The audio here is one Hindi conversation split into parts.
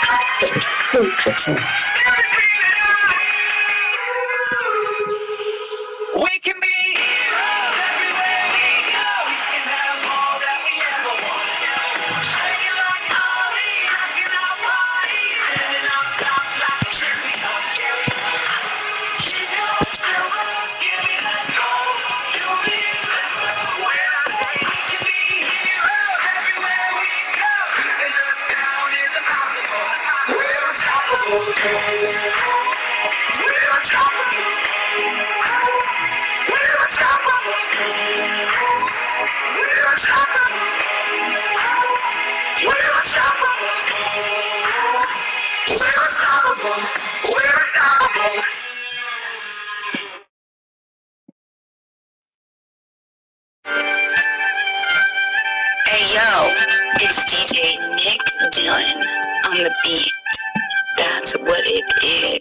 We can be heroes everywhere we go. We can have all that we ever want. Singing like Ali, rocking our bodies, standing on top like a champion. Keep your silver, give me that gold. You'll be when I say we can be heroes everywhere we go. And the sound is impossible. We're unstoppable. We're unstoppable. We're unstoppable. We're unstoppable. We're unstoppable. We're unstoppable. We're unstoppable. Hey yo, it's DJ Nick Dillon on the beat. That's what it is.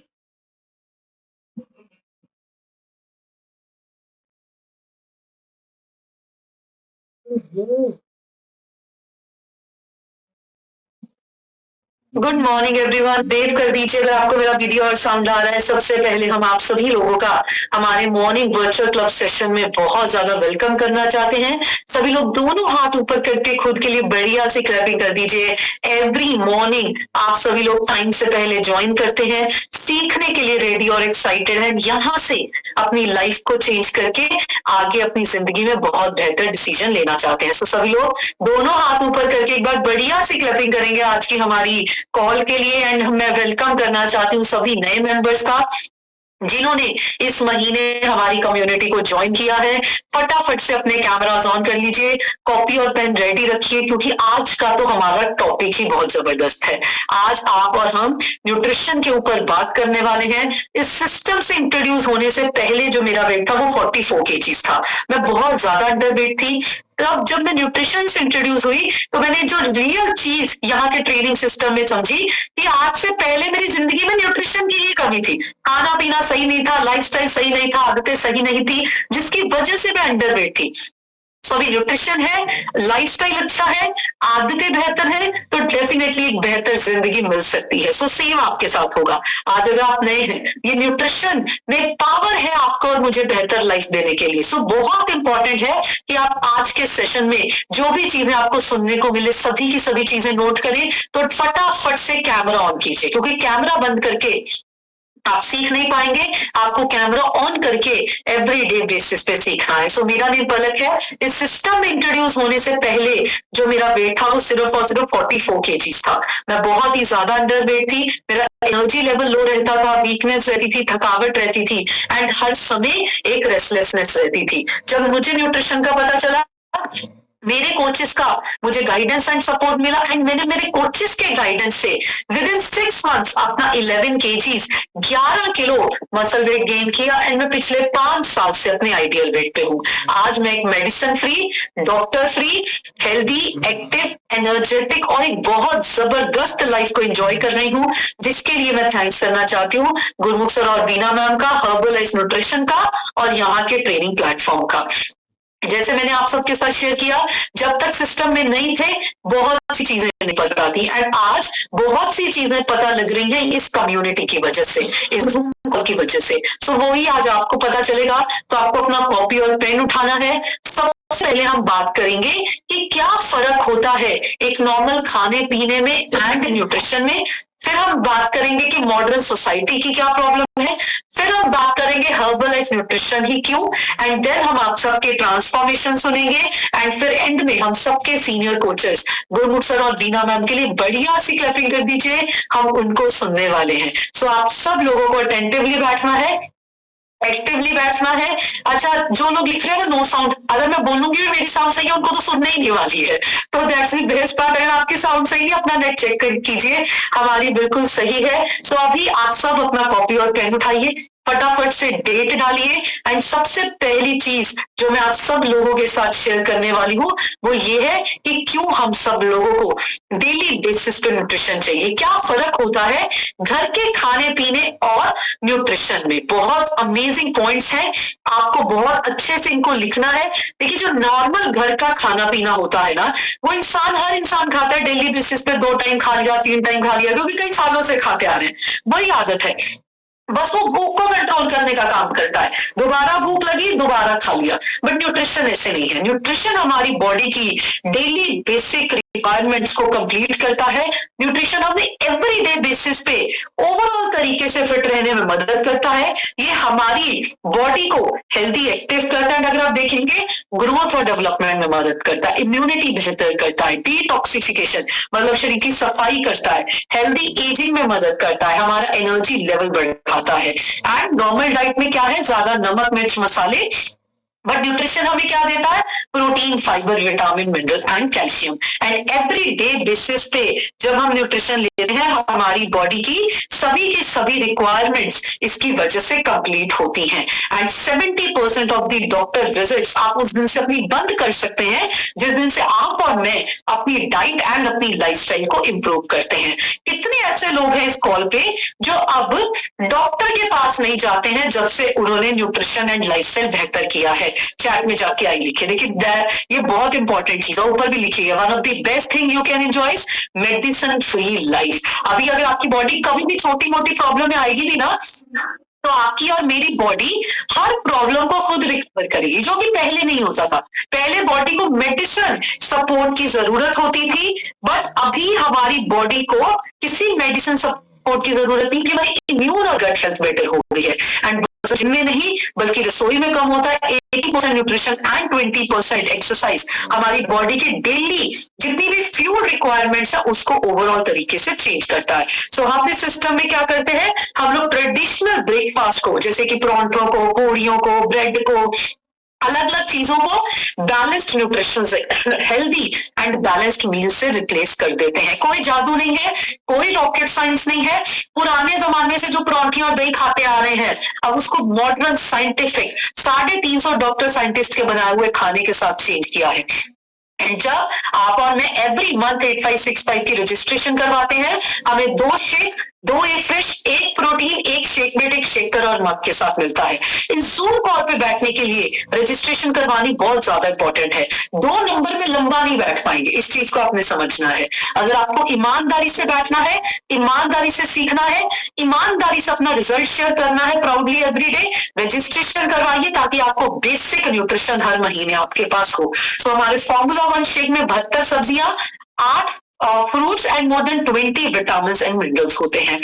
Good morning everyone. Wave कर दीजिए अगर आपको मेरा वीडियो और साउंड आ रहा है। सबसे पहले हम आप सभी लोगों का हमारे मॉर्निंग वर्चुअल क्लब सेशन में बहुत ज्यादा वेलकम करना चाहते हैं। सभी लोग दोनों हाथ ऊपर करके खुद के लिए बढ़िया सी क्लैपिंग कर दीजिए। एवरी मॉर्निंग आप सभी लोग टाइम से पहले ज्वाइन करते हैं, सीखने के लिए रेडी और एक्साइटेड हैं, यहाँ से अपनी लाइफ को चेंज करके आगे अपनी जिंदगी में बहुत बेहतर डिसीजन लेना चाहते हैं। तो सभी लोग दोनों हाथ ऊपर करके एक बार बढ़िया सी क्लैपिंग करेंगे आज की हमारी कॉल के लिए। एंड मैं वेलकम करना चाहती हूँ सभी नए मेंबर्स का जिन्होंने इस महीने हमारी कम्युनिटी को ज्वाइन किया है। फटाफट से अपने कैमरास ऑन कर लीजिए, कॉपी और पेन रेडी रखिए, क्योंकि आज का तो हमारा टॉपिक ही बहुत जबरदस्त है। आज आप और हम न्यूट्रिशन के ऊपर बात करने वाले हैं। इस सिस्टम से इंट्रोड्यूस होने से पहले जो मेरा वेट था वो 44 kg था। मैं बहुत ज्यादा अंडर वेट थी। तब जब मैं न्यूट्रिशन से इंट्रोड्यूस हुई तो मैंने जो रियल चीज यहाँ के ट्रेनिंग सिस्टम में समझी कि आज से पहले मेरी जिंदगी में न्यूट्रिशन की ही कमी थी। खाना पीना सही नहीं था, लाइफस्टाइल सही नहीं था, आदतें सही नहीं थी, जिसकी वजह से मैं अंडरवेट थी। अभी न्यूट्रिशन है, लाइफस्टाइल अच्छा है, आदतें बेहतर है, तो डेफिनेटली एक बेहतर जिंदगी मिल सकती है। सो सेम आपके साथ होगा। आज अगर आप नए हैं, ये न्यूट्रिशन में पावर है आपको और मुझे बेहतर लाइफ देने के लिए। सो बहुत इंपॉर्टेंट है कि आप आज के सेशन में जो भी चीजें आपको सुनने को मिले सभी की सभी चीजें नोट करें। तो फटाफट से कैमरा ऑन कीजिए, क्योंकि कैमरा बंद करके आप सीख नहीं पाएंगे। आपको कैमरा ऑन करके एवरीडे बेसिस पे सीखना है। सो मेरा नेम पलक है। इस सिस्टम में इंट्रोड्यूस होने से पहले जो मेरा वेट था वो सिर्फ और सिर्फ 44 kg था। मैं बहुत ही ज्यादा अंडर वेट थी। मेरा एनर्जी लेवल लो रहता था, वीकनेस रहती थी, थकावट रहती थी, एंड हर समय एक रेस्टलेसनेस रहती थी। जब मुझे न्यूट्रिशन का पता चला, मेरे कोचेस का मुझे गाइडेंस एंड सपोर्ट मिला, एंड मैंने मेरे कोचेस के गाइडेंस से विद इन 6 months अपना 11 kgs 11 kilo muscle weight gain किया। एंड मैं पिछले 5 साल से अपने आइडियल वेट पे हूँ। आज मैं एक medicine free, doctor free, healthy, active, energetic और एक बहुत जबरदस्त लाइफ को एंजॉय कर रही हूँ, जिसके लिए मैं थैंक्स करना चाहती हूँ गुरमुख सर और बीना मैम का, हर्बलाइफ न्यूट्रिशन का और यहाँ के ट्रेनिंग प्लेटफॉर्म का। जैसे मैंने आप सबके साथ शेयर किया, जब तक सिस्टम में नहीं थे बहुत सी चीजें नहीं पता थी, एंड आज बहुत सी चीजें पता लग रही हैं इस कम्युनिटी की वजह से, इस Zoom कॉल की वजह से। सो वही आज आपको पता चलेगा। तो आपको अपना कॉपी और पेन उठाना है। सबसे पहले हम बात करेंगे कि क्या फर्क होता है एक नॉर्मल खाने पीने में एंड न्यूट्रिशन में। फिर हम बात करेंगे कि मॉडर्न सोसाइटी की क्या प्रॉब्लम है। फिर हम बात करेंगे हर्बलाइफ न्यूट्रिशन ही क्यों, एंड देन हम आप सबके ट्रांसफॉर्मेशन सुनेंगे। एंड फिर एंड में हम सबके सीनियर कोचेस गुरमुख सर और वीना मैम के लिए बढ़िया सी क्लैपिंग कर दीजिए, हम उनको सुनने वाले हैं। सो आप सब लोगों को अटेंटिवली बैठना है, एक्टिवली बैठना है। अच्छा, जो लोग लिख रहे हैं नो साउंड, अगर मैं बोलूंगी भी मेरी साउंड सही है, उनको तो सुनने ही नहीं वाली है। तो दैट्स द बेस्ट पार्ट। अगर आपकी साउंड सही है, अपना नेट चेक कीजिए, हमारी बिल्कुल सही है। सो अभी आप सब अपना कॉपी और पेन उठाइए, फटाफट से डेट डालिए। एंड सबसे पहली चीज जो मैं आप सब लोगों के साथ शेयर करने वाली हूँ वो ये है कि क्यों हम सब लोगों को डेली बेसिस पे न्यूट्रिशन चाहिए। क्या फर्क होता है घर के खाने पीने और न्यूट्रिशन में। बहुत अमेजिंग पॉइंट्स हैं, आपको बहुत अच्छे से इनको लिखना है। देखिए जो नॉर्मल घर का खाना पीना होता है ना, वो हर इंसान खाता है डेली बेसिस पे, 2 टाइम खा लिया, 3 टाइम खा लिया, क्योंकि कई सालों से खाते आ रहे हैं, वही आदत है। बस वो भूख को कंट्रोल करने का काम करता है, दोबारा भूख लगी दोबारा खा लिया। बट न्यूट्रिशन ऐसे नहीं है। न्यूट्रिशन हमारी बॉडी की डेली बेसिक रिक्वायरमेंट्स को कंप्लीट करता है। न्यूट्रिशन हमें एवरीडे बेसिस पे ओवरऑल तरीके से फिट रहने में मदद करता है। ये हमारी बॉडी को हेल्दी एक्टिव करता है। अगर आप देखेंगे ग्रोथ और डेवलपमेंट में मदद करता है, इम्यूनिटी बेहतर करता है, डिटॉक्सिफिकेशन मतलब शरीर की सफाई करता है, हेल्दी एजिंग में मदद करता है, हमारा एनर्जी लेवल बढ़ाता है। एंड नॉर्मल डाइट में क्या है, ज्यादा नमक मिर्च मसाले। बट न्यूट्रिशन हमें क्या देता है, protein, fibre, vitamin, mineral and calcium. And every day basis पे जब हम न्यूट्रिशन लेते हैं, हमारी बॉडी की सभी रिक्वायरमेंट्स इसकी वजह से कंप्लीट होती हैं। And 70% of the doctor visits आप उस दिन से अपनी बंद कर सकते हैं जिस दिन से आप और मैं अपनी डाइट एंड अपनी लाइफस्टाइल को इम्प्रूव करते हैं। कितने ऐसे लोग हैं इस कॉल पे जो अब डॉक्टर के पास नहीं जाते हैं जब से उन्होंने न्यूट्रिशन एंड लाइफस्टाइल बेहतर किया है। चैट में जाके आई लिखिए। देखिए ये बहुत इंपॉर्टेंट चीज है, ऊपर भी लिखिएगा, one of the best thing you can enjoy medicine free life. अभी अगर आपकी बॉडी कभी भी छोटी मोटी प्रॉब्लम में आएगी भी ना, तो आपकी और मेरी बॉडी हर प्रॉब्लम को खुद रिकवर करेगी, जो कि पहले नहीं होता था। पहले बॉडी को मेडिसिन सपोर्ट की जरूरत होती थी, बट अभी हमारी बॉडी को किसी मेडिसिन सपोर्ट की जरूरत नहीं, हमारी इम्यून और गट हेल्थ बेटर हो गई है। एंड जिम में नहीं बल्कि रसोई में कम होता है। 80% न्यूट्रिशन एंड 20% एक्सरसाइज हमारी बॉडी की डेली जितनी भी फ्यूल रिक्वायरमेंट्स है उसको ओवरऑल तरीके से चेंज करता है। सो हम इस सिस्टम में क्या करते हैं, हम लोग ट्रेडिशनल ब्रेकफास्ट को जैसे कि परांठों को, पूड़ियों को, ब्रेड को, अलग अलग चीजों को बैलेंस्ड न्यूट्रिशन से, हेल्दी एंड बैलेंस्ड मील से रिप्लेस कर देते हैं। कोई जादू नहीं है, कोई रॉकेट साइंस नहीं है। पुराने जमाने से जो परांठे और दही खाते आ रहे हैं, अब उसको मॉडर्न साइंटिफिक 350 डॉक्टर साइंटिस्ट के बनाए हुए खाने के साथ चेंज किया है। एंड जब आप और मैं एवरी मंथ 8565 की रजिस्ट्रेशन करवाते हैं, हमें 2 शेक, 2 ए फ्रेश, 1 प्रोटीन, 1 शेकमेट, 1 शेकर और मग के साथ मिलता है। इस जूम कॉल पे बैठने के लिए रजिस्ट्रेशन करवानी बहुत ज्यादा इंपॉर्टेंट है। 2 नंबर में लंबा नहीं बैठ पाएंगे, इस चीज को आपने समझना है। अगर आपको ईमानदारी से बैठना है, ईमानदारी से सीखना है, ईमानदारी से अपना रिजल्ट शेयर करना है प्राउडली एवरी डे, रजिस्ट्रेशन करवाइए ताकि आपको बेसिक न्यूट्रिशन हर महीने आपके पास हो। तो हमारे फॉर्मूला 1 शेक में 72 सब्जियां, 8 fruits and more than 20 vitamin and minerals होते हैं।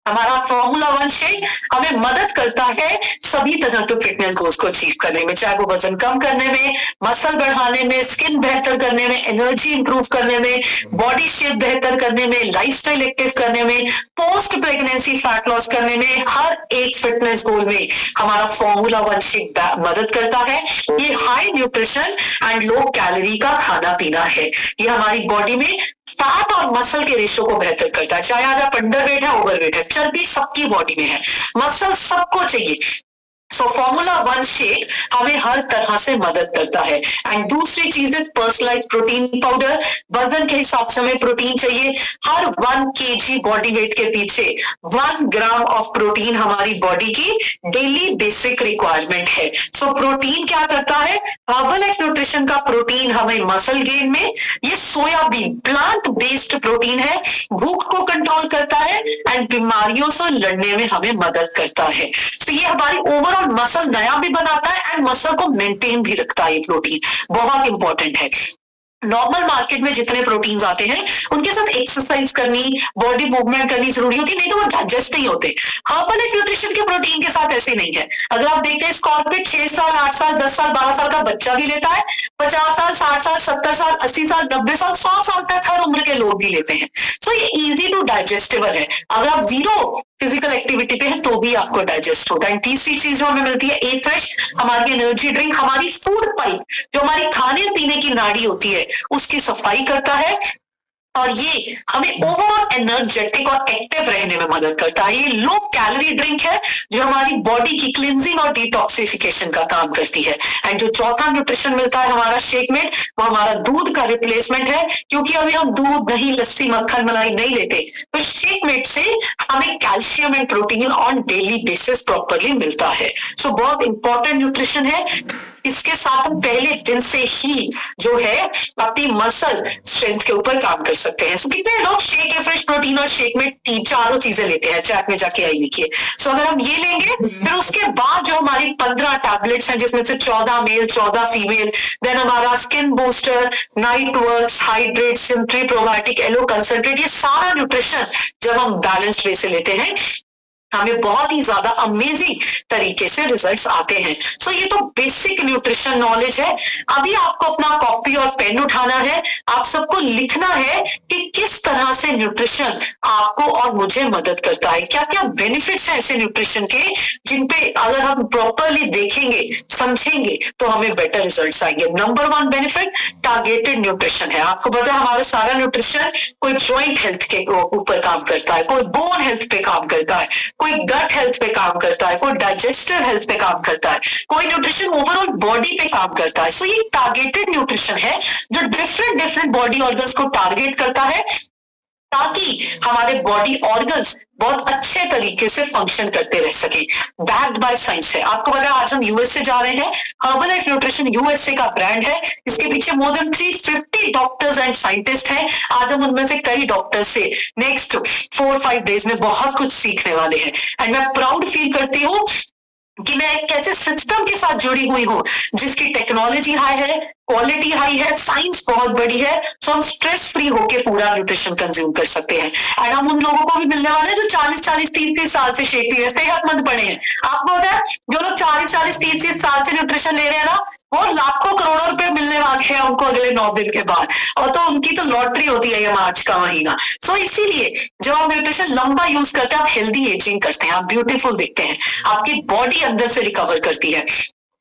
हमारा फॉर्मूला 1 शेक हमें मदद करता है सभी तरह के फिटनेस गोल्स को अचीव करने में, चाहे वो वजन कम करने में, मसल बढ़ाने में, स्किन बेहतर करने में, एनर्जी इंप्रूव करने में, बॉडी शेप बेहतर करने में, लाइफस्टाइल एक्टिव करने में, पोस्ट प्रेगनेंसी फैट लॉस करने में, हर एक फिटनेस गोल में हमारा फॉर्मूला 1 शेक मदद करता है। ये high nutrition and low calorie का खाना पीना है। ये हमारी बॉडी में फैट और मसल के रेशो को बेहतर करता है। चाहे आज आप अंडर वेट है, ओवर वेट है, चर्बी सबकी बॉडी में है, मसल सबको चाहिए। सो फॉर्मूला 1 शेक हमें हर तरह से मदद करता है। एंड दूसरी चीज है पर्सनलाइज प्रोटीन पाउडर। वजन के हिसाब से हमें प्रोटीन चाहिए। हर 1 kg बॉडी वेट के पीछे 1 ग्राम ऑफ प्रोटीन हमारी बॉडी की डेली बेसिक रिक्वायरमेंट है। सो प्रोटीन क्या करता है, हर्बलाइफ न्यूट्रिशन का प्रोटीन हमें मसल गेन में, ये सोयाबीन प्लांट बेस्ड प्रोटीन है, भूख को कंट्रोल करता है एंड बीमारियों से लड़ने में हमें मदद करता है। तो ये हमारी ओवरऑल मसल नया भी बनाता है एंड मसल को मेंटेन भी रखता है। ये प्रोटीन बहुत इंपॉर्टेंट है। नॉर्मल मार्केट में जितने प्रोटीन्स आते हैं उनके साथ एक्सरसाइज करनी, बॉडी मूवमेंट करनी जरूरी होती है, नहीं तो वो डाइजेस्ट नहीं होते। हर्बलाइफ न्यूट्रिशन के प्रोटीन के साथ ऐसे नहीं है। अगर आप देखते हैं इस कॉल पे 6 साल, 8 साल, 10 साल, 12 साल का बच्चा भी लेता है, 50 साल, 60 साल, 70 साल, 80 साल, 90 साल, 100 साल तक हर उम्र के लोग भी लेते हैं। सो ये इजी टू डाइजेस्टेबल है। अगर आप जीरो फिजिकल एक्टिविटी पे है तो भी आपको डाइजेस्ट होता है। तीसरी चीज जो हमें मिलती है ए फ्रेश, हमारी एनर्जी ड्रिंक, हमारी फूड पाइप जो हमारी खाने पीने की नाड़ी होती है उसकी सफाई करता है। और ये हमें ओवरऑल एनर्जेटिक और एक्टिव रहने में मदद करता है। ये लो कैलोरी ड्रिंक है जो हमारी बॉडी की क्लिनजिंग और डिटॉक्सिफिकेशन का काम करती है। एंड जो चौथा न्यूट्रिशन मिलता है हमारा शेकमेट, वो हमारा दूध का रिप्लेसमेंट है, क्योंकि अभी हम दूध, दही, लस्सी, मक्खन, मलाई नहीं लेते, तो शेकमेट से हमें calcium and protein on daily basis properly मिलता है। सो बहुत इंपॉर्टेंट न्यूट्रिशन है। इसके साथ हम पहले दिन से ही जो है अपनी मसल स्ट्रेंथ के ऊपर काम कर सकते हैं। सो कितने लोग शेक ए फ्रेश प्रोटीन और शेक में चारों चीजें लेते हैं? चैट में जाके आई लिखिए। सो अगर हम ये लेंगे, फिर उसके बाद जो हमारी 15 टैबलेट्स हैं, जिसमें से 14 मेल 14 फीमेल, देन हमारा skin booster, night works, hydrate, simply probiotic, aloe concentrate, ये सारा न्यूट्रिशन जब हम बैलेंस्ड वे से लेते हैं, हमें बहुत ही ज्यादा अमेजिंग तरीके से रिजल्ट्स आते हैं। सो ये तो बेसिक न्यूट्रिशन नॉलेज है। अभी आपको अपना कॉपी और पेन उठाना है, आप सबको लिखना है कि किस तरह से न्यूट्रिशन आपको और मुझे मदद करता है, क्या क्या बेनिफिट्स हैं ऐसे न्यूट्रिशन के, जिन पे अगर हम प्रॉपरली देखेंगे, समझेंगे, तो हमें बेटर रिजल्ट्स आएंगे। नंबर 1 बेनिफिट टारगेटेड न्यूट्रिशन है। आपको पता है हमारा सारा न्यूट्रिशन कोई जॉइंट हेल्थ के ऊपर काम करता है, कोई बोन हेल्थ पे काम करता है, कोई गट हेल्थ पे काम करता है, कोई डाइजेस्टिव हेल्थ पे काम करता है, कोई न्यूट्रिशन ओवरऑल बॉडी पे काम करता है। सो ये टारगेटेड न्यूट्रिशन है जो डिफरेंट डिफरेंट बॉडी ऑर्गन्स को टारगेट करता है, ताकि हमारे बॉडी ऑर्गन्स बहुत अच्छे तरीके से फंक्शन करते रह सके। बैक्ड बाय साइंस है। आपको पता है आज हम यूएस से जा रहे हैं। हर्बलाइफ न्यूट्रिशन यूएसए का ब्रांड है। इसके पीछे more than 350 doctors and scientist हैं। आज हम उनमें से कई डॉक्टर्स से नेक्स्ट 4-5 डेज में बहुत कुछ सीखने वाले हैं। एंड मैं प्राउड फील करती हूँ कि मैं एक ऐसे सिस्टम के साथ जुड़ी हुई हूँ जिसकी टेक्नोलॉजी हाई है, क्वालिटी हाई है, साइंस बहुत बड़ी है। सो हम स्ट्रेस फ्री होके पूरा न्यूट्रिशन कंज्यूम कर सकते हैं। एंड हम उन लोगों को भी मिलने वाले हैं जो 40-40, 30-30 साल से शेक पी रहे, सेहतमंद पड़े हैं। आपको पता है जो लोग 40-40, 30-30 साल से न्यूट्रिशन ले रहे हैं ना, वो लाखों करोड़ों रुपए मिलने वाले हैं उनको अगले 9 दिन के बाद। और तो उनकी तो लॉटरी होती है ये मार्च का महीना। सो इसीलिए जब हम न्यूट्रिशन लंबा यूज करते हैं, आप हेल्दी एजिंग करते हैं, आप ब्यूटीफुल दिखते हैं, आपकी बॉडी अंदर से रिकवर करती है।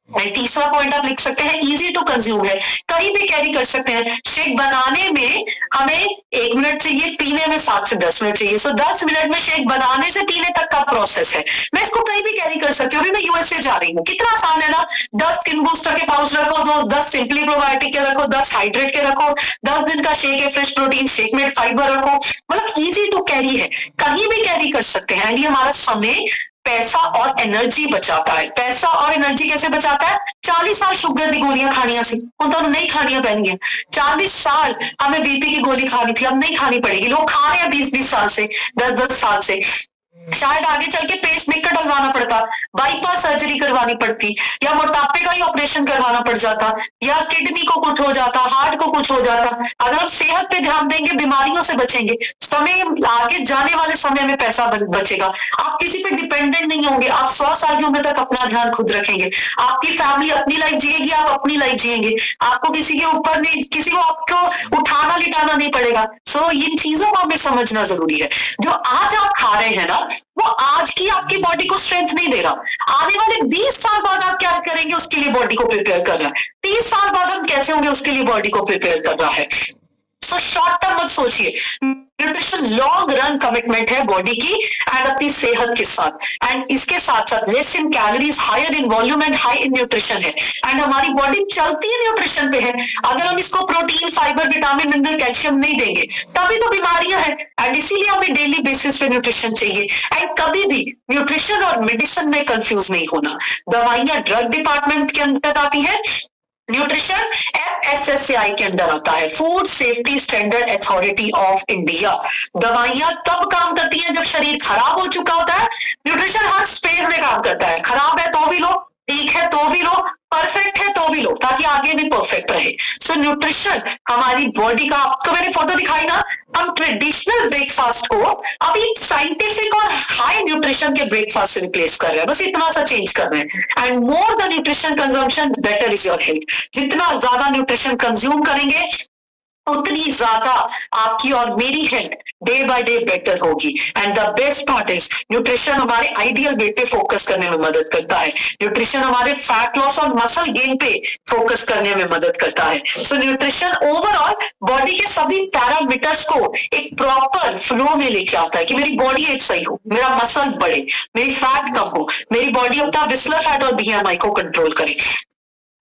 एंड तीसरा पॉइंट आप लिख सकते हैं, इजी टू कंज्यूम है, कहीं भी कैरी कर सकते हैं। शेक बनाने में हमें 1 मिनट चाहिए, पीने में 7 से 10 मिनट चाहिए। सो 10 मिनट में शेक बनाने से पीने तक का प्रोसेस है। मैं इसको कहीं भी कैरी कर सकती हूँ। अभी मैं यूएसए जा रही हूँ, कितना आसान है ना। 10 स्किन बूस्टर के पाउच रखो, 10 सिंपली प्रोबायोटिक के रखो, 10 हाइड्रेट के रखो, 10 दिन का शेक है फ्रेश प्रोटीन, शेकमेट फाइबर रखो। मतलब इजी टू कैरी है, कहीं भी कैरी कर सकते हैं। एंड ये हमारा समय, पैसा और एनर्जी बचाता है। पैसा और एनर्जी कैसे बचाता है? 40 साल शुगर की गोलियां खानियां सी, उन तो नहीं खानियां पैनगी। 40 साल हमें बीपी की गोली खानी थी, अब नहीं खानी पड़ेगी। लोग खा रहे हैं 20-20 साल से, 10-10 साल से। शायद आगे चल के पेस मेकर डलवाना पड़ता, बाईपास सर्जरी करवानी पड़ती, या मोटापे का ही ऑपरेशन करवाना पड़ जाता, या किडनी को कुछ हो जाता, हार्ट को कुछ हो जाता। अगर हम सेहत पे ध्यान देंगे, बीमारियों से बचेंगे, समय आगे जाने वाले समय में पैसा बचेगा। आप किसी पे डिपेंडेंट नहीं होंगे। आप 100 साल की उम्र तक अपना ध्यान खुद रखेंगे। आपकी फैमिली अपनी लाइफ जिएगी, आप अपनी लाइफ जिएंगे। आपको किसी के ऊपर नहीं, किसी को आपको उठाना लिटाना नहीं पड़ेगा। सो इन चीजों को हमें समझना जरूरी है। जो आज आप खा रहे हैं ना, वो आज की आपकी बॉडी को स्ट्रेंथ नहीं दे रहा। आने वाले 20 साल बाद आप क्या करेंगे उसके लिए बॉडी को प्रिपेयर कर रहा है। 30 साल बाद हम कैसे होंगे उसके लिए बॉडी को प्रिपेयर कर रहा है। सो शॉर्ट टर्म मत सोचिए, न्यूट्रिशन लॉन्ग रन कमिटमेंट है बॉडी की एंड अपनी सेहत के साथ। एंड इसके साथ साथ less in calories, higher in volume and high in nutrition है। एंड हमारी बॉडी चलती है न्यूट्रिशन पे है। अगर हम इसको protein, fibre, vitamin, mineral, calcium नहीं देंगे, तभी तो बीमारियां हैं। एंड इसीलिए हमें डेली बेसिस पे न्यूट्रिशन चाहिए। एंड कभी भी न्यूट्रिशन और मेडिसिन में कंफ्यूज नहीं होना। दवाइयां ड्रग डिपार्टमेंट के अंदर आती है, न्यूट्रिशन FSSAI के अंदर आता है, food safety standard authority of India. दवाइयां तब काम करती हैं जब शरीर खराब हो चुका होता है। न्यूट्रिशन हर स्पेस में काम करता है। खराब है तो भी लो, ठीक है तो भी लो, परफेक्ट है तो भी लो, ताकि आगे भी परफेक्ट रहे। सो न्यूट्रिशन हमारी बॉडी का, आपको मैंने फोटो दिखाई ना, हम ट्रेडिशनल ब्रेकफास्ट को अभी साइंटिफिक और हाई न्यूट्रिशन के ब्रेकफास्ट से रिप्लेस कर रहे हैं। बस इतना सा चेंज कर रहे हैं। And more the nutrition consumption better is your health. जितना ज्यादा न्यूट्रिशन कंज्यूम करेंगे, उतनी ज्यादा आपकी और मेरी health day by day better होगी। And the best part is nutrition हमारे आइडियल वेट पे फोकस करने में मदद करता है। न्यूट्रिशन हमारे फैट लॉस और मसल गेन पे फोकस करने में मदद करता है। सो न्यूट्रिशन ओवरऑल बॉडी के सभी पैरामीटर्स को एक प्रॉपर फ्लो में लेके आता है कि मेरी बॉडी एक सही हो, मेरा मसल बढ़े, मेरी फैट कम हो, मेरी बॉडी अपना विस्लर फैट और बीएमआई को कंट्रोल करे।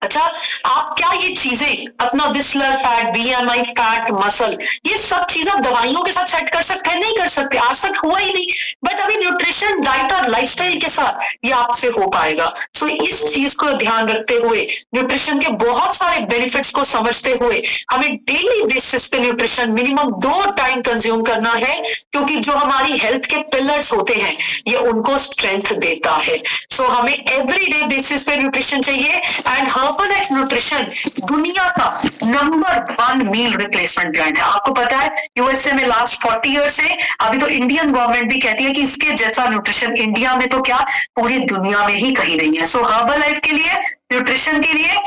अच्छा, आप क्या ये चीजें अपना whistler fat, BMI, fat, muscle, ये सब चीजें आप दवाइयों के साथ सेट कर सकते हैं? नहीं कर सकते, आज तक हुआ ही नहीं। बट अभी न्यूट्रिशन, डाइट और लाइफस्टाइल के साथ ये आपसे हो पाएगा। सो इस चीज को ध्यान रखते हुए, न्यूट्रिशन के बहुत सारे बेनिफिट्स को समझते हुए हमें डेली बेसिस पे न्यूट्रिशन मिनिमम 2 टाइम कंज्यूम करना है, क्योंकि जो हमारी हेल्थ के पिलर्स होते हैं ये उनको स्ट्रेंथ देता है। सो हमें एवरीडे बेसिस पे न्यूट्रिशन चाहिए। एंड हर्बललाइफ न्यूट्रिशन दुनिया का नंबर 1 मील रिप्लेसमेंट ब्रांड है। आपको पता है यूएसए में लास्ट 40 ईयर से, अभी तो इंडियन गवर्नमेंट भी कहती है कि इसके जैसा न्यूट्रिशन इंडिया में तो क्या पूरी दुनिया में ही कहीं नहीं है। सो हर्बललाइफ के लिए, न्यूट्रिशन के लिए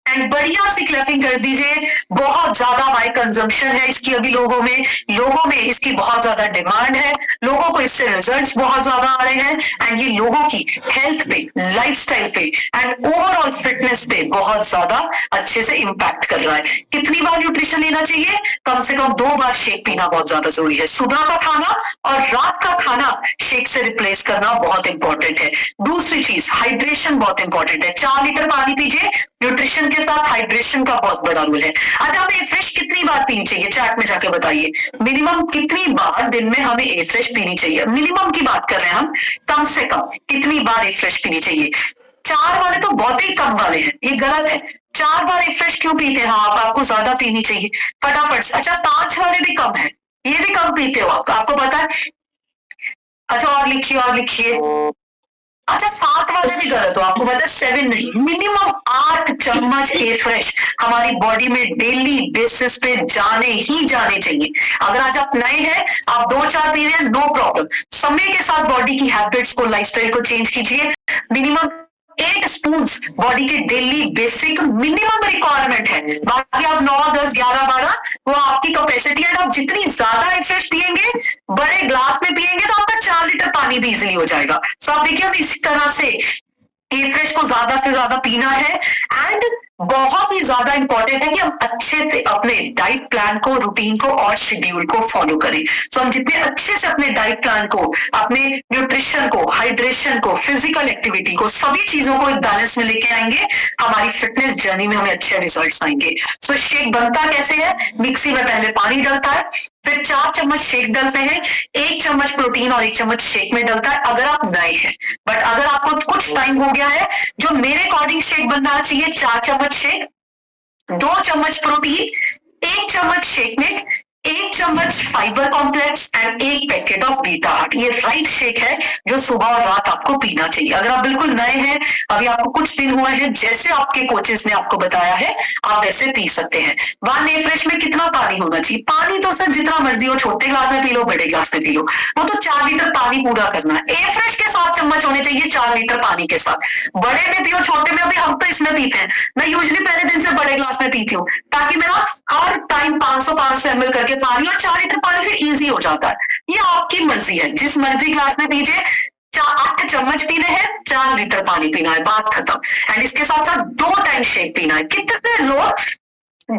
एंड बढ़िया सी क्लैपिंग कर दीजिए। बहुत ज्यादा हाई कंजम्पशन है इसकी अभी लोगों में इसकी बहुत ज्यादा डिमांड है, लोगों को इससे रिजल्ट्स बहुत ज्यादा आ रहे हैं एंड ये लोगों की हेल्थ पे, लाइफस्टाइल पे एंड ओवरऑल फिटनेस पे बहुत ज्यादा अच्छे से इम्पैक्ट कर रहा है। कितनी बार न्यूट्रिशन लेना चाहिए? कम से कम 2 बार शेक पीना बहुत ज्यादा जरूरी है। सुबह का खाना और रात का खाना शेक से रिप्लेस करना बहुत इंपॉर्टेंट है। दूसरी चीज, हाइड्रेशन बहुत इंपॉर्टेंट है। 4 लीटर पानी पीजिए। न्यूट्रिशन के साथ हाइड्रेशन का बहुत बड़ा रोल है। अच्छा, हमें ए फ्रेश कितनी बार पीनी चाहिए? चैट में जाके बताइए मिनिमम कितनी बार दिन में हमें ए फ्रेश पीनी चाहिए। मिनिमम की बात कर रहे हैं हम, कम से कम कितनी बार ए फ्रेश पीनी चाहिए? 4 वाले तो बहुत ही कम वाले हैं, ये गलत है। 4 बार ए फ्रेश क्यों पीते हैं आप? आपको ज्यादा पीनी चाहिए फटाफट। अच्छा, 5 वाले भी कम है, ये भी कम पीते हो आप, आपको पता है। अच्छा, और लिखिए। अच्छा, 7 वाले भी गलत हो, आपको पता है। 7 नहीं, मिनिमम 8 चम्मच ए फ्रेश हमारी बॉडी में डेली बेसिस पे जाने चाहिए। अगर आज आप नए हैं, आप 2-4 पी रहे हैं, नो प्रॉब्लम। समय के साथ बॉडी की हैबिट्स को, लाइफस्टाइल को चेंज कीजिए। मिनिमम 8 स्पून बॉडी के डेली बेसिक मिनिमम रिक्वायरमेंट है। बाकी आप 9, 10, 11, 12 वो आपकी कैपेसिटी है। आप जितनी ज्यादा ए फ्रेश पियेंगे, बड़े ग्लास में पियेंगे, तो आपका 4 लीटर पानी भी इजिली हो जाएगा। सो आप देखिए, हम इसी तरह से ए फ्रेश को ज्यादा से ज्यादा पीना है। एंड बहुत ही ज्यादा इंपॉर्टेंट है कि हम अच्छे से अपने डाइट प्लान को, रूटीन को और शेड्यूल को फॉलो करें। सो हम जितने अच्छे से अपने डाइट प्लान को, अपने न्यूट्रिशन को, हाइड्रेशन को, फिजिकल एक्टिविटी को, सभी चीजों को एक बैलेंस में लेके आएंगे, हमारी फिटनेस जर्नी में हमें अच्छे रिजल्ट्स आएंगे। सो शेक बनता कैसे है? मिक्सी में पहले पानी डलता है, फिर 4 चम्मच शेक डलते हैं, 1 चम्मच प्रोटीन और 1 चम्मच शेक में डलता है, अगर आप नए हैं। बट अगर आपको कुछ टाइम हो गया है, जो मेरे अकॉर्डिंग शेक बनना चाहिए, 4 चम्मच शेक, 2 चम्मच प्रोटीन, 1 चम्मच शेक मिट, 1 चम्मच fibre complex and 1 packet of beta heart. ये राइट शेक है जो सुबह और रात आपको पीना चाहिए। अगर आप बिल्कुल नए हैं, अभी आपको कुछ दिन हुए हैं, जैसे आपके कोचेस ने आपको बताया है, आप वैसे पी सकते हैं। 1 ए फ्रेश में कितना पानी होना चाहिए? पानी तो सर जितना मर्जी हो, छोटे ग्लास में पी लो, बड़े ग्लास में पी लो, वो तो 4 लीटर पानी पूरा करना है। ए फ्रेश के 7 चम्मच होने चाहिए 4 लीटर पानी के साथ। बड़े में पियो, छोटे में, अभी हम तो इसमें पीते हैं। मैं यूजुअली पहले दिन से बड़े ग्लास में पीती हूँ, ताकि मेरा हर टाइम 500 ml करके पानी और 4 लीटर पानी फिर इजी हो जाता है। ये आपकी मर्जी है, जिस मर्जी ग्लास में पीजिए। 8 चम्मच पीने हैं, 4 लीटर पानी पीना है, बात खत्म। एंड इसके साथ साथ 2 टाइम शेक पीना है। कितने लोग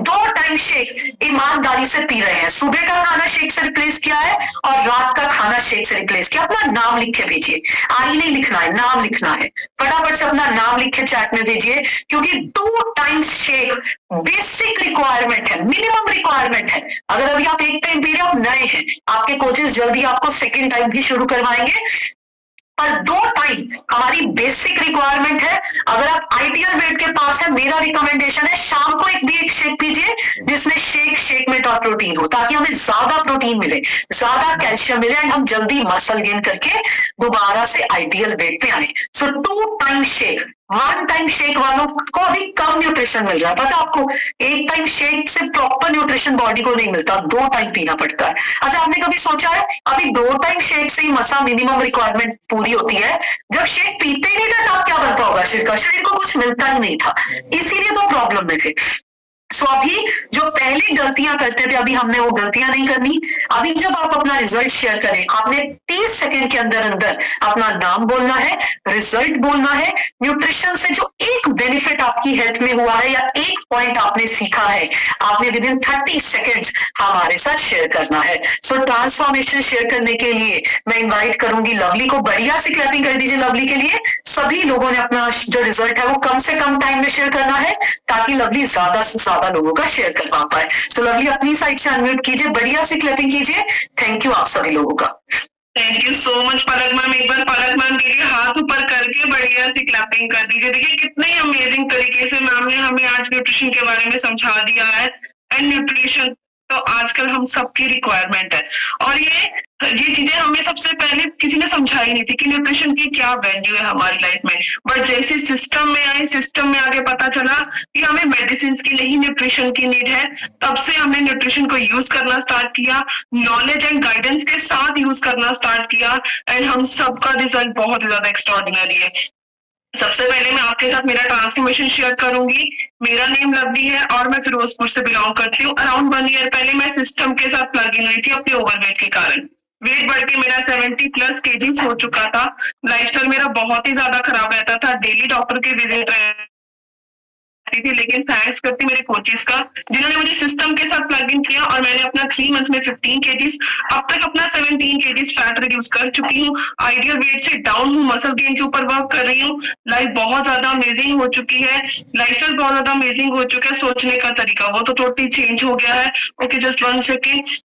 2 टाइम शेक ईमानदारी से पी रहे हैं? सुबह का खाना शेक से रिप्लेस किया है और रात का खाना शेक से रिप्लेस किया। अपना नाम लिख के भेजिए, आई नहीं लिखना है, नाम लिखना है। फटाफट से अपना नाम लिख के चैट में भेजिए, क्योंकि 2 टाइम शेक बेसिक रिक्वायरमेंट है, मिनिमम रिक्वायरमेंट है। अगर अभी आप 1 टाइम पी रहे हो, आप नए हैं, आपके कोचेस जल्दी आपको 2nd टाइम भी शुरू करवाएंगे, पर 2 टाइम हमारी बेसिक रिक्वायरमेंट है। अगर आप आइडियल वेट के पास है, मेरा रिकमेंडेशन है शाम को एक शेक पीजिए, जिसमें शेक में और प्रोटीन हो, ताकि हमें ज्यादा प्रोटीन मिले, ज्यादा कैल्शियम मिले एंड हम जल्दी मसल गेन करके दोबारा से आइडियल वेट पे आए। सो 2 टाइम शेक, 1 टाइम शेक वालों को अभी कम न्यूट्रिशन मिल रहा है, पता आपको। 1 टाइम शेक से प्रॉपर न्यूट्रिशन बॉडी को नहीं मिलता, 2 टाइम पीना पड़ता है। अच्छा, आपने कभी सोचा है अभी 2 टाइम शेक से ही मसा मिनिमम रिक्वायरमेंट पूरी होती है? जब शेक पीते ही नहीं थे, तब क्या बनता होगा? शरीर को कुछ मिलता ही नहीं था, इसीलिए तो प्रॉब्लम में थे। सो अभी जो पहले गलतियां करते थे, अभी हमने वो गलतियां नहीं करनी। अभी जब आप अपना रिजल्ट शेयर करें, आपने 30 सेकंड के अंदर अंदर अपना नाम बोलना है, रिजल्ट बोलना है, न्यूट्रिशन से जो एक बेनिफिट आपकी हेल्थ में हुआ है या एक पॉइंट आपने सीखा है, आपने विद इन 30 सेकेंड्स हमारे साथ शेयर करना है। सो ट्रांसफॉर्मेशन शेयर करने के लिए मैं इनवाइट करूंगी लवली को। बढ़िया से क्लैपिंग कर दीजिए लवली के लिए। सभी लोगों ने अपना जो रिजल्ट है वो कम से कम टाइम में शेयर करना है, ताकि लवली ज्यादा से ज्यादा लोगों का शेयर कर पाए। सो लवली अपनी साइड से अनम्यूट कीजिए, बढ़िया से क्लैपिंग कीजिए। थैंक यू आप सभी लोगों का। Thank you so much Palak ma'am. एक बार पलक मैम के लिए हाथ ऊपर करके बढ़िया सी क्लैपिंग कर दीजिए। देखिए कितने अमेजिंग तरीके से मैम ने हमें आज न्यूट्रिशन के बारे में समझा दिया है। एंड न्यूट्रिशन तो आजकल हम सबकी रिक्वायरमेंट है, और ये चीजें हमें सबसे पहले किसी ने समझाई नहीं थी कि न्यूट्रिशन की क्या वैल्यू है हमारी लाइफ में। बट जैसे सिस्टम में आए, सिस्टम में आगे पता चला कि हमें मेडिसिन की नहीं न्यूट्रिशन की नीड है, तब से हमने न्यूट्रिशन को यूज करना स्टार्ट किया, नॉलेज एंड गाइडेंस के साथ यूज करना स्टार्ट किया। एंड हम सबका रिजल्ट बहुत ही ज्यादा एक्स्ट्रॉर्डिनरी है। सबसे पहले मैं आपके साथ मेरा ट्रांसफॉर्मेशन शेयर करूंगी। मेरा नेम लवली है और मैं फिरोजपुर से बिलोंग करती हूँ। अराउंड 1 ईयर पहले मैं सिस्टम के साथ प्लग इन हुई थी अपने ओवरवेट के कारण। वेट बढ़ के मेरा 70+ केजीज हो चुका था। लाइफस्टाइल मेरा बहुत ही ज्यादा खराब रहता था, डेली डॉक्टर के विजिट थी। लेकिन थैंक्स करती मेरे कोचेस का, जिन्होंने मुझे सिस्टम के साथ प्लग इन किया, और मैंने अपना 3 मंथ्स में 15 केजीज, अब तक अपना 17 केजीज फैट रिड्यूस कर चुकी हूँ। आइडियल वेट से डाउन हूँ, मसल गेन के ऊपर वर्क कर रही हूँ। लाइफ बहुत ज्यादा अमेजिंग हो चुकी है, लाइफस्टाइल बहुत ज्यादा अमेजिंग हो चुका है। सोचने का तरीका वो तो टोटली चेंज हो गया है। Okay, just 1 second.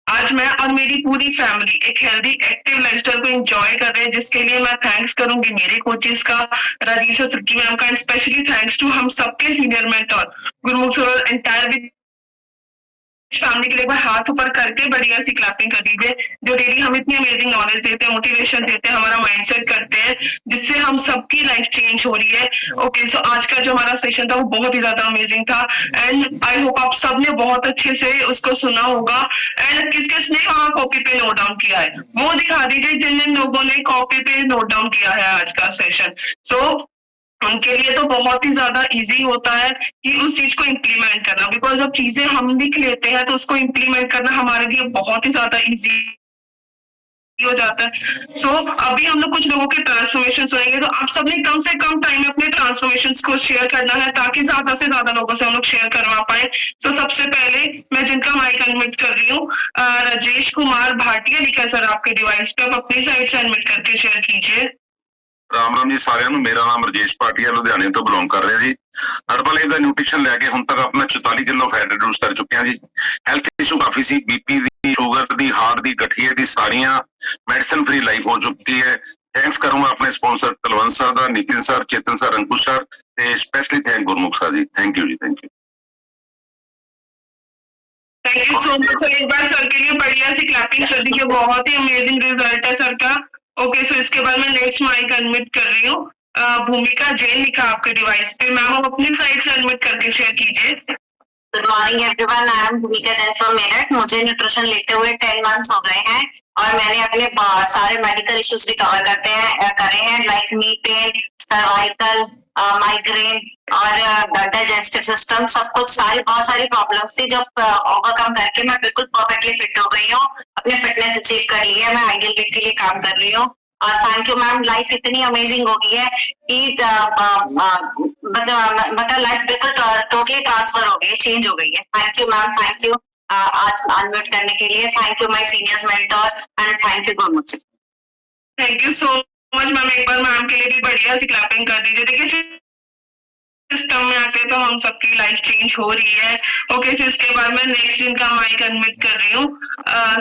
आज मैं और मेरी पूरी फैमिली एक हेल्दी एक्टिव लाइफस्टाइल को एंजॉय कर रहे हैं, जिसके लिए मैं थैंक्स करूंगी मेरे कोचेस का, राजेश और सिक्की मैम का, एंड स्पेशली थैंक्स टू हम सबके सीनियर मेंटर गुरमुख सर, एंटायर फैमिली के लिए एक बार हाथ ऊपर करके बढ़िया सी क्लैपिंग कर दीजिए, जो डेली हम इतनी अमेजिंग नॉलेज देते हैं, मोटिवेशन देते हैं, हमारा माइंडसेट करते हैं, जिससे हम सबकी लाइफ चेंज हो रही है। ओके, सो आज का जो हमारा सेशन था वो बहुत ही ज्यादा अमेजिंग था, एंड आई होप आप सबने बहुत अच्छे से उसको सुना होगा। एंड किस किसने वहाँ कॉपी पे नोट डाउन किया है वो दिखा दीजिए, जिन जिन लोगों ने कॉपी पे नोट डाउन किया है आज का सेशन। सो उनके लिए तो बहुत ही ज्यादा इजी होता है कि उस चीज को इम्प्लीमेंट करना, बिकॉज जब चीजें हम लिख लेते हैं तो उसको इम्प्लीमेंट करना हमारे लिए बहुत ही ज्यादा इजी हो जाता है। सो अभी हम लोग कुछ लोगों के ट्रांसफॉर्मेशन सुनेंगे, तो आप सबने कम से कम टाइम में अपने ट्रांसफॉर्मेशन को शेयर करना है, ताकि ज्यादा से ज्यादा लोगों से हम लोग शेयर करवा पाए। सो सबसे पहले मैं जिनका माइक अनम्यूट कर रही हूँ, राजेश कुमार भाटिया लिखा सर आपके डिवाइस पे, आप अपनी साइड से अनम्यूट करके शेयर कीजिए। राम राम जी सारिਆਂ ਨੂੰ। ਮੇਰਾ ਨਾਮ ਰਜੇਸ਼ ਪਾਟਿਆ ਲੁਧਿਆਣੇ ਤੋਂ ਬਿਲੋਂਗ ਕਰ ਰਿਹਾ ਜੀ। ਹਰਬਲਾਈਫ ਦਾ ਨਿਊਟ੍ਰੀਸ਼ਨ ਲੈ ਕੇ ਹੁਣ ਤੱਕ ਆਪਣਾ 44 ਕਿਲੋ ਫੈਟ ਰਿਡਿਊਸ ਕਰ ਚੁੱਕੇ ਹਾਂ ਜੀ। ਹੈਲਥ ਇਸ਼ੂ ਕਾਫੀ ਸੀ, ਬੀਪੀ ਦੀ, ਸ਼ੂਗਰ ਦੀ, ਹਾਰਟ ਦੀ, ਗਠੀਏ ਦੀ, ਸਾਰੀਆਂ ਮੈਡੀਸਨ ਫ੍ਰੀ ਲਾਈਫ ਹੋ ਚੁੱਕੀ ਹੈ। थैंक्स करूंगा अपने स्पॉन्सर तलवंत सर का, Nitin sir, Chetan sir, Ankush sir, specially thank Gurmukh sir ji. Thank you जी, thank you. Thank you so much sir. एक बार सर के लिए बढ़िया सी क्लैपिंग कर दीजिए, बहुत ही अमेजिंग रिजल्ट है सर का। ओके, सो इसके बाद मैं नेक्स्ट माइक अनम्यूट कर रही हूँ, भूमिका जैन लिखा आपके डिवाइस पे, मैम आप अपनी साइड से अनम्यूट करके शेयर कीजिए। Good morning everyone, I am भूमिका जैन फ्रॉम मेरठ। मुझे न्यूट्रिशन लेते हुए 10 मंथ्स हो गए हैं, और मैंने अपने सारे मेडिकल इश्यूज रिकवर करे हैं, like knee pain, cervical, migraine और डाइजेस्टिव सिस्टम, सब कुछ बहुत सारी प्रॉब्लम्स थी, जो ओवरकम करके मैं बिल्कुल परफेक्टली फिट हो गई हूँ। अपने फिटनेस अचीव कर ली है, मैं आइडियल वेट के लिए काम कर रही हूँ। और थैंक यू मैम, लाइफ इतनी अमेजिंग हो गई है कि मतलब लाइफ बिल्कुल टोटली ट्रांसफर हो गई है, चेंज हो गई है। Thank you ma'am, thank you आज अनम्यूट करने के लिए। Thank you my seniors mentor, and thank you Gurmukh. Thank you so much ma'am. एक बार मैम के लिए भी बढ़िया सी क्लैपिंग कर दीजिए। देखिए सिस्टम में आके तो हम सबकी लाइफ चेंज हो रही है। ओके, सो इसके बाद मैं नेक्स्ट जिनका माइक अनम्यूट कर रही हूँ,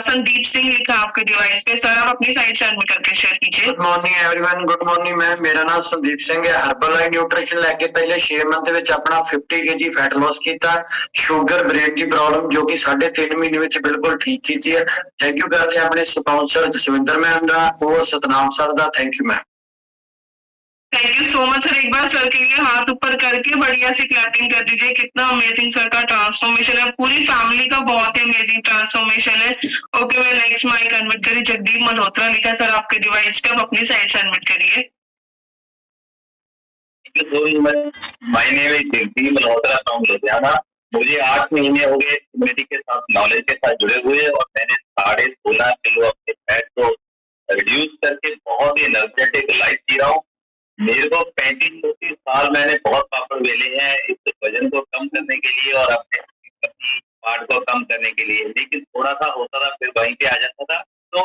संदीप सिंह लिखा आपके डिवाइस पे, सर आप अपनी साइड से अनम्यूट करके शेयर कीजिए। Good morning everyone, good morning ma'am. मेरा नाम संदीप सिंह है। हर्बलाइफ न्यूट्रिशन लेके पहले 6 मंथ ਵਿੱਚ ਆਪਣਾ 50 kg फैट लॉस ਕੀਤਾ। ਸ਼ੂਗਰ ਬ੍ਰੇਨ ਦੀ ਪ੍ਰੋਬਲਮ ਜੋ ਕਿ 3.5 ਮਹੀਨੇ ਵਿੱਚ ਬਿਲਕੁਲ ਠੀਕ ਕੀਤੀ ਹੈ। ਥੈਂਕ ਯੂ ਕਰਦੇ ਹਾਂ ਆਪਣੇ ਸਪਾਂਸਰ ਜਸਵਿੰਦਰ ਮੈਮ ਦਾ और Satnam sir the. Thank you ma'am. Thank you so much sir. एक बार सर के लिए हाथ ऊपर करके बढ़िया सी क्लैपिंग कर दीजिए। कितना अमेजिंग सर का ट्रांसफॉर्मेशन है, पूरी फैमिली का बहुत ही अमेजिंग ट्रांसफॉर्मेशन है। ओके, मैं नेक्स्ट माइक अनम्यूट करिए, जगदीप मल्होत्रा लिखा सर आपके डिवाइस पे, आप अपनी साइड से अनम्यूट करिए। My name is Jagdeep Malhotra from Ludhiana. मुझे 8 महीने हो गए कम्युनिटी के साथ, नॉलेज के साथ जुड़े हुए, और मैंने 16.5 किलो अपने फैट को रिड्यूस करके बहुत ही एनर्जेटिक लाइफ जी रहा हूँ। मेरे को 35-34 साल मैंने बहुत पापड़ बेले हैं इस वजन को कम करने के लिए और अपने पार्ट को कम करने के लिए, लेकिन थोड़ा सा होता था फिर वहीं पे आ जाता था। तो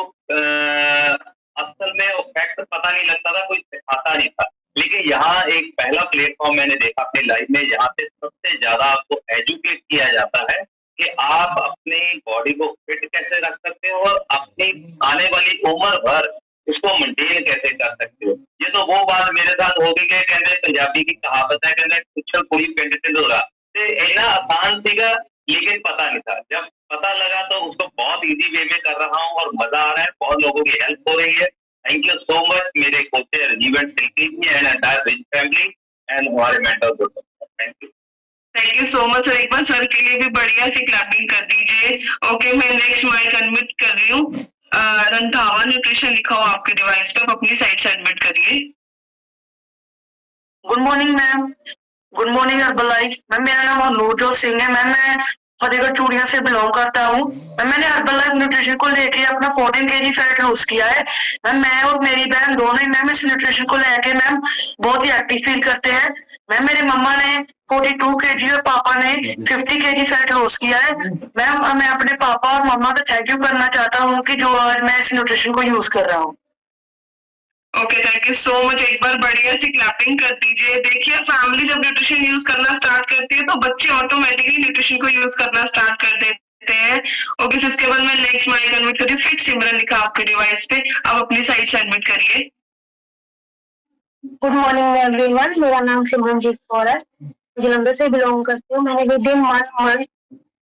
असल में वो फैक्ट पता नहीं लगता था, कोई सिखाता नहीं था। लेकिन यहाँ एक पहला प्लेटफॉर्म मैंने देखा अपनी लाइफ में, जहाँ पे सबसे ज्यादा आपको एजुकेट किया जाता है कि आप अपनी बॉडी को फिट कैसे रख सकते हो और अपनी आने वाली उम्र भर उसको मेंटेन कैसे कर सकते हो। ये तो वो बात मेरे साथ हो गई कि कहते पंजाबी की कहावत है, कहते कुछ कोई पिंड ढिंडोरा, तो इतना आसान सीगा लेकिन पता नहीं था। जब पता लगा तो उसको बहुत इजी वे में कर रहा हूँ और मजा आ रहा है, बहुत लोगों की हेल्प हो रही है। थैंक यू सो मच मेरे कोचे Rajeevan Silky ji and entire rich family and हमारे mentor group. Thank you. Thank you so much sir. एक बार सर के लिए भी बढ़िया सी क्लैपिंग कर दीजिए। ओके, मैं नेक्स्ट माइक अनम्यूट कर रही हूँ। रंधावा न्यूट्रिशन लिखा हुआ आपके डिवाइस पे, आप अपनी साइड से एडमिट करिए। Good morning ma'am. Good morning Herbalife ma'am. मेरा नाम नूरजोत सिंह है मैम। मैं फतेहगढ़ चूड़िया से बिलोंग करता हूँ मैम। मैंने हर्बलाइफ न्यूट्रिशन को लेके अपना 14 kg फैट लूज किया है मैम। मैं और मेरी बहन दोनों ही मैम इस न्यूट्रिशन को लेके मैम बहुत ही एक्टिव फील करते हैं मैम। मेरे मम्मा ने 42 kg और पापा ने 50 kg फैट लॉस किया है मैम। मैं अपने पापा और मम्मा का थैंक यू करना चाहता हूँ कि जो आज मैं इस न्यूट्रिशन को यूज कर रहा हूँ। Okay, thank you so much. एक बार बढ़िया सी क्लैपिंग कर दीजिए। देखिए, फैमिली जब न्यूट्रिशन यूज करना स्टार्ट करती है तो बच्चे ऑटोमेटिकली न्यूट्रिशन को यूज करना स्टार्ट कर देते हैं। ओके, जिसके बाद मैं नेक्स्ट माइक अनम्यूट करिए। फिट सिमरन लिखा आपके डिवाइस पे, आप अपनी साइड से एडमिट करिए। Good morning everyone. मेरा नाम सिमरनजीत कौर है, जलंधर से बिलोंग करती हूँ। मैंने with in 1 month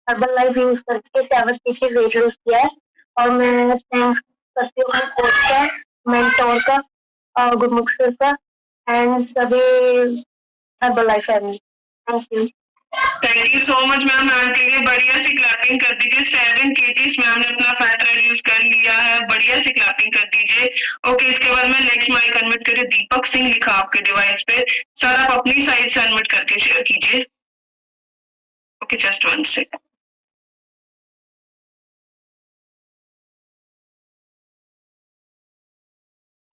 herbal life use करके 7 kg वेट लूज किया है और मैं थैंक्स करती हूँ कोच का, मेंटोर का, गुरमुख सर का एंड सभी herbal life family. Thank you. Thank you so much ma'am. Ma'am के लिए बढ़िया सी क्लैपिंग कर दीजिए। 7 kg मैम ने अपना फैट रिड्यूस कर लिया है, बढ़िया सी क्लैपिंग कर दीजिए। ओके, इसके बाद मैं नेक्स्ट माइक अनम्यूट करिए। दीपक सिंह लिखा आपके डिवाइस पे, सर आप अपनी साइड से अनम्यूट करके शेयर कीजिए। Okay, just 1 second.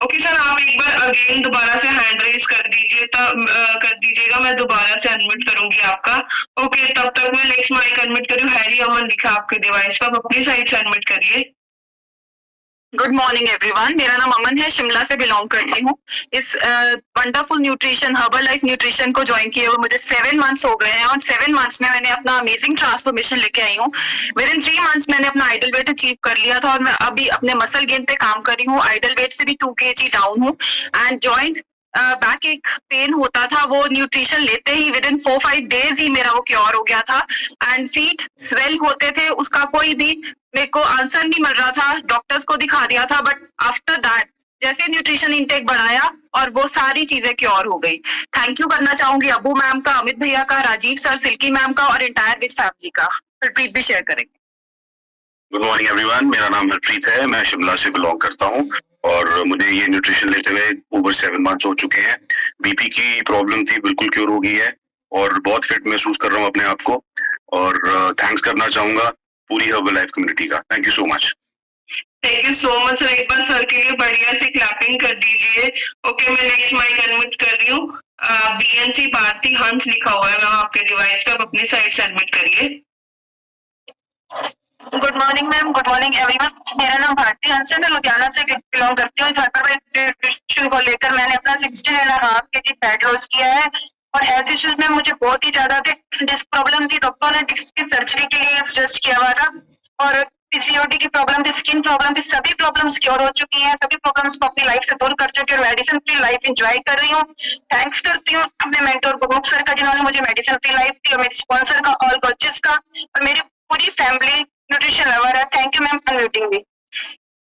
Okay sir, आप एक बार अगेन दोबारा से हैंड रेज कर दीजिए, तब कर दीजिएगा, मैं दोबारा से अनम्यूट करूंगी आपका। ओके, तब तक मैं नेक्स्ट माइक अनम्यूट करूँ। हैरी अमन लिखा आपके डिवाइस पर, आप अपनी साइड से अनम्यूट करिए। Good morning everyone. मेरा नाम अमन है, शिमला से बिलोंग करती हूँ। इस wonderful nutrition herbal life nutrition को ज्वाइन किए हुए मुझे 7 मंथ्स हो गए हैं और 7 मंथ्स में मैंने अपना अमेजिंग ट्रांसफॉर्मेशन लेके आई हूँ। विद इन 3 मंथ्स मैंने अपना आइडल वेट अचीव कर लिया था और मैं अभी अपने मसल गेन पे काम कर रही हूँ। आइडल वेट से भी 2 kg डाउन हूँ एंड जॉइंट बैक एक पेन होता था, वो न्यूट्रिशन लेते ही विद इन 4-5 डेज ही मेरा वो क्योर हो गया था। एंड फीट स्वेल होते थे, उसका कोई भी मेरे को आंसर नहीं मिल रहा था, डॉक्टर्स को दिखा दिया था, बट आफ्टर दैट जैसे न्यूट्रिशन इंटेक बढ़ाया और वो सारी चीजें क्योर हो गई। थैंक यू करना चाहूंगी अबू मैम का, अमित भैया का, राजीव सर, सिल्की मैम का और एंटायर विद फैमिली का। हरप्रीत भी शेयर करेंगे। गुड मॉर्निंग एवरीवन, मेरा नाम हरप्रीत है, मैं शिमला से बिलोंग करता हूँ और मुझे ये न्यूट्रिशन लेते हुए ओवर 7 मंथ्स हो चुके हैं। बीपी की प्रॉब्लम थी, बिल्कुल क्योर हो गई है और बहुत फिट महसूस कर रहा हूँ अपने आप को और थैंक्स करना चाहूंगा पूरी हर्बल लाइफ कम्युनिटी का। Thank you so much. Thank you so much sir. एक बार सर के लिए बढ़िया से क्लैपिंग कर दीजिए। ओके, मैं नेक्स्ट माइक अनम्यूट कर रही हूँ। बीएनसी भारती हंस लिखा हुआ है मैम आपके डिवाइस पे, आप अपनी साइड से अनम्यूट करिए। Good morning ma'am. Good morning everyone. मेरा नाम भारती हंस है, मैं लुधियाना से बिलोंग करती हूँ। न्यूट्रिशन को लेकर मैंने अपना 16.5 kg फैट लॉस किया है और हेल्थ इश्यूज में मुझे बहुत ही ज्यादा डिस्क प्रॉब्लम थी। डॉक्टर ने डिस्क की सर्जरी के लिए सजेस्ट किया हुआ था और पीसीओडी की प्रॉब्लम थी, स्किन प्रॉब्लम थी, सभी प्रॉब्लम्स क्योर हो चुकी हैं। सभी प्रॉब्लम्स को अपनी लाइफ से दूर कर चुकी हूँ। मेडिसिन फ्री लाइफ एंजॉय कर रही हूँ। थैंक्स करती हूँ अपने मेंटोर गुरमुख सर का, जिन्होंने मुझे मेडिसिन फ्री लाइफ दी, और मेरे स्पॉन्सर का, ऑल कोचेस का, और मेरी पूरी फैमिली न्यूट्रिशन लवर है। Thank you ma'am for unmuting me.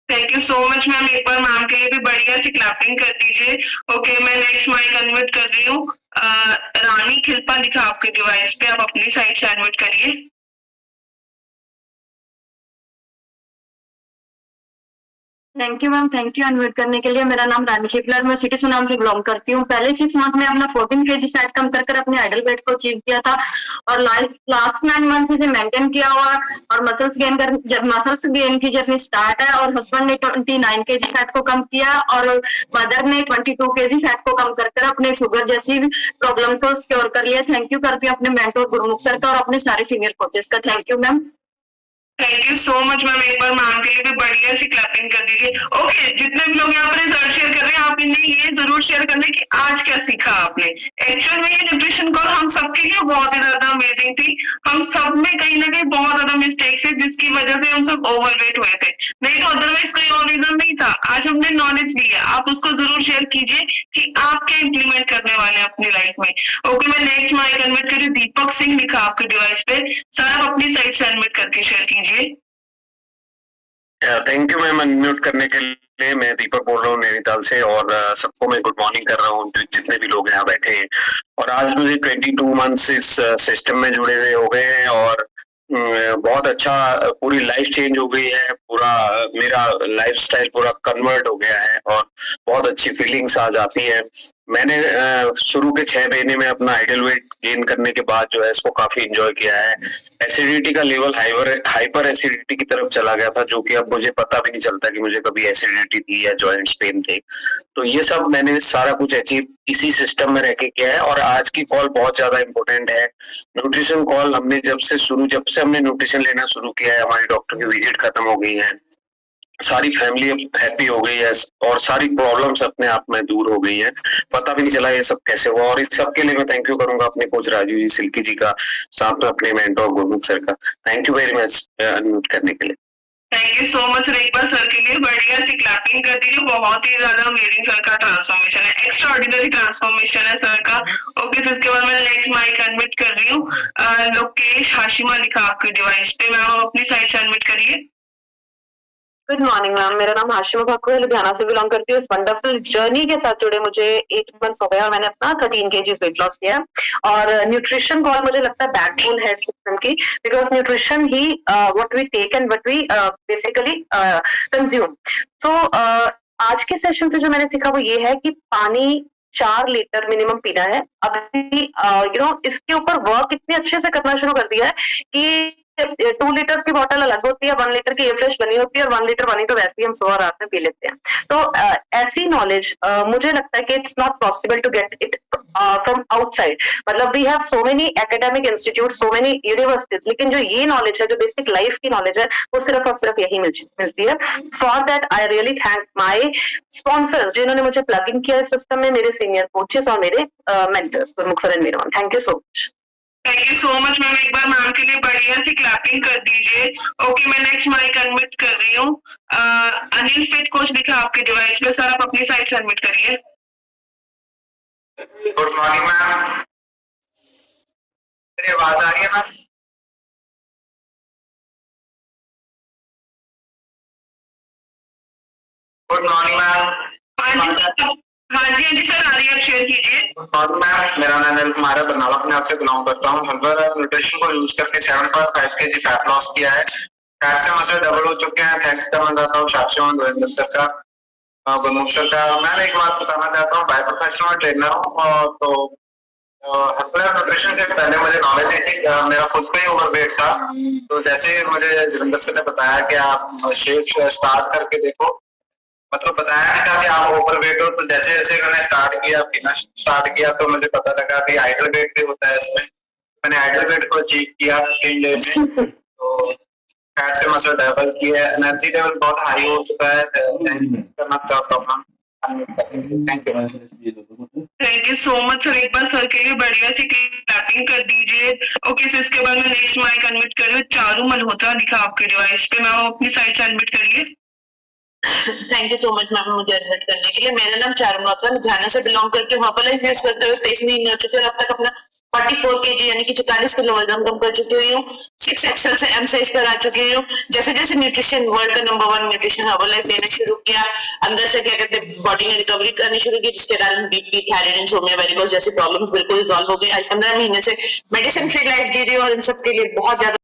Thank you so much ma'am. एक बार मैम के लिए भी बढ़िया सी क्लैपिंग कर दीजिए। ओके, मैं नेक्स्ट माइक अनम्यूट कर रही हूँ। रानी खिलपा लिखा आपके डिवाइस पे, आप अपनी साइड से अनम्यूट करिए। Thank you ma'am, thank you unmute करने के लिए। मेरा नाम रानी शिपलर, मैं सिटी सुनाम से बिलोंग करती हूँ। पहले 6 मंथ में अपना 14 kg फैट कम कर अपने आइडल वेट को अचीव किया था और लास्ट 9 मंथ से इसे मेंटेन किया हुआ और मसल्स गेन की जर्नी स्टार्ट है। और हस्बैंड ने 29 kg फैट को कम किया और मदर ने 22 kg फैट को कम कर अपने शुगर जैसी प्रॉब्लम को क्योर कर लिया। थैंक यू करती हूँ अपने मेंटर गुरमुख सर का और अपने सारे सीनियर कोचेस का। Thank you ma'am. Thank you so much ma'am. एक बार मैम के लिए भी बढ़िया सी क्लैपिंग कर दीजिए। ओके, जितने भी लोग यहाँ पर रिजल्ट शेयर कर रहे हैं, आप इन्हें ये जरूर शेयर कर लें कि आज क्या सीखा आपने। एक्चुअल में ये न्यूट्रिशन कॉल हम सबके लिए बहुत ही ज्यादा अमेजिंग थी। हम सब में कहीं ना कहीं बहुत ज्यादा मिस्टेक्स है जिसकी वजह से हम सब ओवरवेट हुए थे, नहीं तो अदरवाइज कोई और रीजन नहीं था। आज हमने नॉलेज दी है, आप उसको जरूर शेयर कीजिए कि आप क्या इम्प्लीमेंट करने वाले हैं अपनी लाइफ में। ओके, मैं नेक्स्ट माइक अनम्यूट करी। दीपक सिंह लिखा आपके डिवाइस पे, सर आप अपनी साइड से अनम्यूट करके शेयर कीजिए। थैंक यू मैम अनम्यूट करने के लिए। मैं दीपक बोल रहा हूँ नैनीताल से और सबको मैं गुड मॉर्निंग कर रहा हूँ जितने भी लोग यहाँ बैठे हैं। और आज मुझे 22 मंथ्स इस सिस्टम में जुड़े हुए हो गए हैं और बहुत अच्छा पूरी लाइफ चेंज हो गई है। पूरा मेरा लाइफस्टाइल पूरा कन्वर्ट हो गया है और बहुत अच्छी फीलिंग्स आ जाती है। मैंने शुरू के 6 महीने में अपना आइडल वेट गेन करने के बाद जो है इसको काफी एंजॉय किया है। एसिडिटी का लेवल हाइपर एसिडिटी की तरफ चला गया था, जो कि अब मुझे पता भी नहीं चलता कि मुझे कभी एसिडिटी थी या जॉइंट्स पेन थे। तो ये सब मैंने सारा कुछ अचीव इसी सिस्टम में रह के किया है। और आज की कॉल बहुत ज्यादा इंपॉर्टेंट है। न्यूट्रिशन कॉल हमने जब से हमने न्यूट्रिशन लेना शुरू किया है, हमारी डॉक्टर की विजिट खत्म हो गई है, सारी फैमिली हैप्पी हो गई है और सारी प्रॉब्लम्स अपने आप में दूर हो गई है। पता भी नहीं चला ये सब कैसे हुआ। और इस सब के लिए मैं थैंक यू करूंगा अपने कोच राजू जी, सिल्की जी का, साथ में अपने मेंटर गुरमुख सर का। Thank you very much unmute करने के लिए। Thank you so much sir. एक बार सर के लिए बढ़िया सी क्लैपिंग कर दीजिए। बहुत ही ज्यादा अमेजिंग सर का ट्रांसफॉर्मेशन है, एक्स्ट्रा ऑर्डिनरी ट्रांसफॉर्मेशन है सर का। ओके सर, इसके बाद मैं नेक्स्ट माइक अनम्यूट कर रही हूँ। लोकेश हाशिमा लिखा आपके डिवाइस पे, मैम अपनी साइड से अनम्यूट करिए। गुड मॉर्निंग मैम, मेरा नाम हाशिमा भाकू है, लुधियाना से बिलोंग करती हूँ। इस वंडरफुल जर्नी के साथ जुड़े मुझे 8 मंथ्स हो गए और मैंने अपना 13 kg वेट लॉस किया। और न्यूट्रिशन कॉल मुझे लगता है बैकबोन है सिस्टम की, बिकॉज न्यूट्रिशन ही what we take and what we basically consume. तो आज के सेशन से जो मैंने सीखा वो ये है कि पानी 4 लीटर मिनिमम पीना है। अभी इसके ऊपर वर्क इतने अच्छे से करना शुरू कर दिया है कि 2 लीटर की बोतल अलग होती है, 1 लीटर की ये फ्रेश बनी होती है और 1 लीटर पानी तो वैसे ही हम सुबह रात में पी लेते हैं। तो ऐसी नॉलेज मुझे लगता है कि it's not possible to get it from outside. मतलब we have so many academic institute, so many universities, लेकिन जो ये नॉलेज है, जो बेसिक लाइफ की नॉलेज है, वो सिर्फ और सिर्फ यही मिलती है। For that I really thank my sponsors जिन्होंने मुझे प्लग इन किया इस सिस्टम में, मेरे सीनियर कोचेस और मेरे mentors Gurmukh sir and Meeran. Thank you so much. Thank you so much ma'am. एक बार मैम के लिए बढ़िया सी क्लैपिंग कर दीजिए। ओके, मैं नेक्स्ट माइक अनम्यूट कर रही हूँ। अनिल फिट कोच लिखा आपके डिवाइस पे, सर आप अपनी साइड से अनम्यूट करिए। गुड मॉर्निंग मैम, मेरी आवाज आ रही है मैम? Good morning ma'am. हाँ जी सर, आ रही है, आप शेयर कीजिए। गुड मॉर्निंग मैम, मेरा नाम अनिल कुमार है, बरनाला अपने आप से बिलोंग करता हूँ। हर्बल न्यूट्रिशन को यूज करके 7.5 kg फैट लॉस किया है। फैट से मसल डबल हो चुके हैं। थैंक्स करना चाहता हूँ शाक्षी धुरेंद्र सर का, गुरमुख सर का। मैं एक बात बताना चाहता हूँ, बाय प्रोफेशनल ट्रेनर हूँ। तो हर्बल न्यूट्रिशन से पहले मुझे नॉलेज नहीं थी, मेरा खुद का ही ओवरवेट था। तो जैसे मुझे धुरेंद्र सर ने बताया कि आप शेक स्टार्ट करके देखो, मतलब बताया नहीं था कि आप ओवरवेट हो। तो जैसे जैसे मैंने स्टार्ट किया तो मुझे पता लगा कि आइडल वेट भी होता है इसमें। मैंने आइडल वेट को अचीव किया 15 डेज में। तो फैट से मसल डबल किया, एनर्जी लेवल बहुत हाई हो चुका है। करना चाहता हूँ। Thank you so much sir. एक बार सर के लिए बढ़िया सी क्लैपिंग कर दीजिए। ओके सर, इसके बाद मैं नेक्स्ट माइक अनम्यूट कर रही हूँ। चारू मल्होत्रा लिखा आपके डिवाइस पे, मैम अपनी साइड से अनम्यूट करिए। Thank you so much ma'am मुझे एडमिट करने के लिए। मेरा नाम चारू मल्होत्रा, लुधियाना से बिलोंग करके वहाँ पर लाइफ यूज करते हुए 23 महीने हो चुके हैं। अब तक अपना 44 kg यानी कि 44 किलो वजन कम कर चुकी हुई हूँ। 6 XL से M साइज पर आ चुकी हूँ। जैसे जैसे न्यूट्रिशन वर्ल्ड का नंबर 1 न्यूट्रिशन हर्बल लाइफ लेना शुरू किया, अंदर से क्या कहते हैं बॉडी ने रिकवरी करनी शुरू की, जिसके कारण बीपी, थायराइड, इनसोम्निया, वेरिकोज जैसी प्रॉब्लम्स बिल्कुल रिजॉल्व हो गई। आज 15 महीने से मेडिसिन फ्री लाइफ जी रही हूँ और इन सब के लिए बहुत ज्यादा